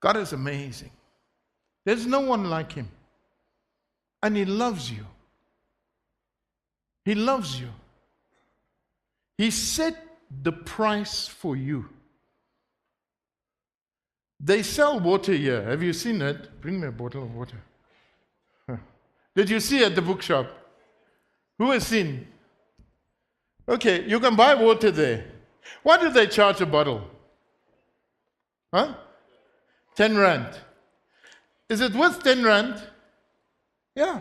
God is amazing. There's no one like Him. And He loves you. He loves you. He set the price for you. They sell water here. Have you seen it? Bring me a bottle of water. Did you see at the bookshop? Who has seen? Okay, you can buy water there. What do they charge a bottle? Huh? 10 rand. Is it worth 10 rand? Yeah.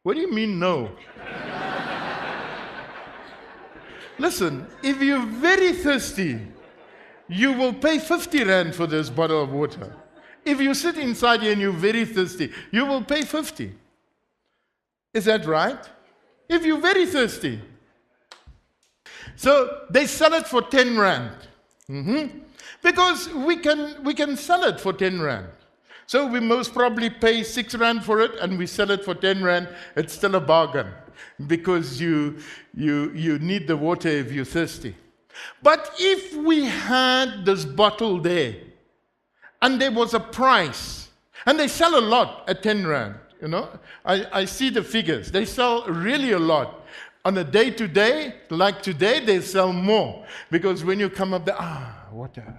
What do you mean no? Listen, if you're very thirsty, you will pay 50 rand for this bottle of water. If you sit inside here and you're very thirsty, you will pay 50. Is that right? If you're very thirsty. So they sell it for 10 rand. Because we can sell it for 10 rand. So we most probably pay 6 rand for it and we sell it for 10 rand. It's still a bargain because you need the water if you're thirsty. But if we had this bottle there and there was a price, and they sell a lot at 10 rand, I see the figures. They sell really a lot. On a day-to-day, like today, they sell more. Because when you come up there, water.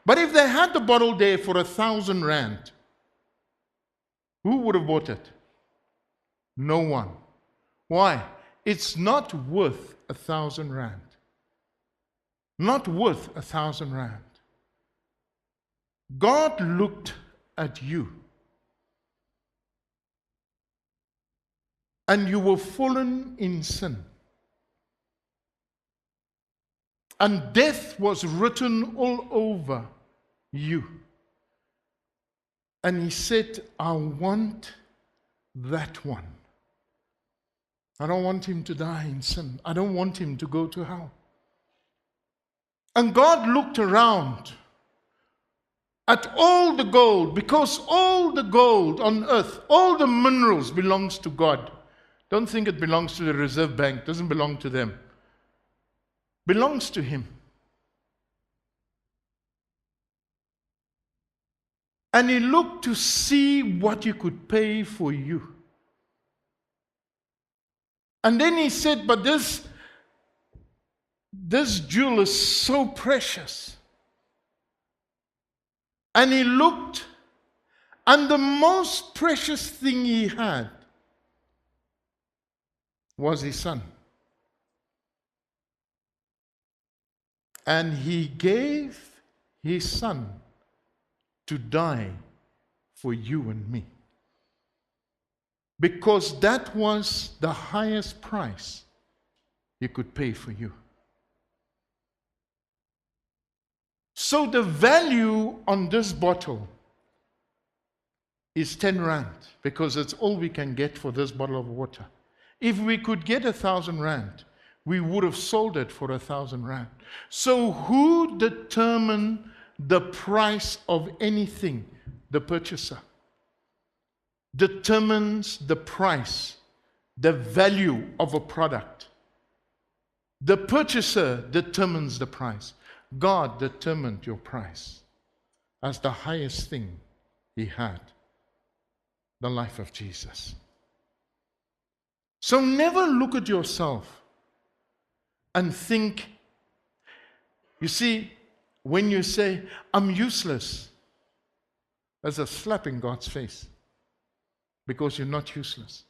But if they had the bottle there for 1,000 rand, who would have bought it? No one. Why? It's not worth 1,000 rand. Not worth 1,000 rand. God looked at you. And you were fallen in sin. And death was written all over you. And He said, I want that one. I don't want him to die in sin. I don't want him to go to hell. And God looked around at all the gold, because all the gold on earth, all the minerals belongs to God. Don't think it belongs to the Reserve Bank. It doesn't belong to them. Belongs to Him. And He looked to see what He could pay for you. And then He said, but this jewel is so precious. And He looked, and the most precious thing He had was His Son. And He gave His Son to die for you and me. Because that was the highest price He could pay for you. So the value on this bottle is 10 rand, because it's all we can get for this bottle of water. If we could get 1,000 rand, we would have sold it for 1,000 rand. So who determined the price of anything? The purchaser determines the price, the value of a product. The purchaser determines the price. God determined your price as the highest thing He had, the life of Jesus. So never look at yourself and think, you see, when you say, I'm useless, there's a slap in God's face, because you're not useless.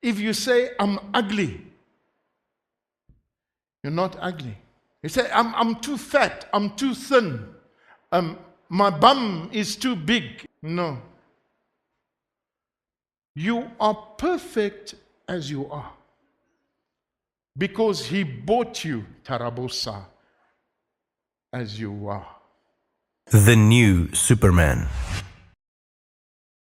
If you say, I'm ugly, you're not ugly. You say, I'm too fat, I'm too thin, my bum is too big. No. You are perfect as you are, because He bought you, Tarabosa, as you are. The new Superman.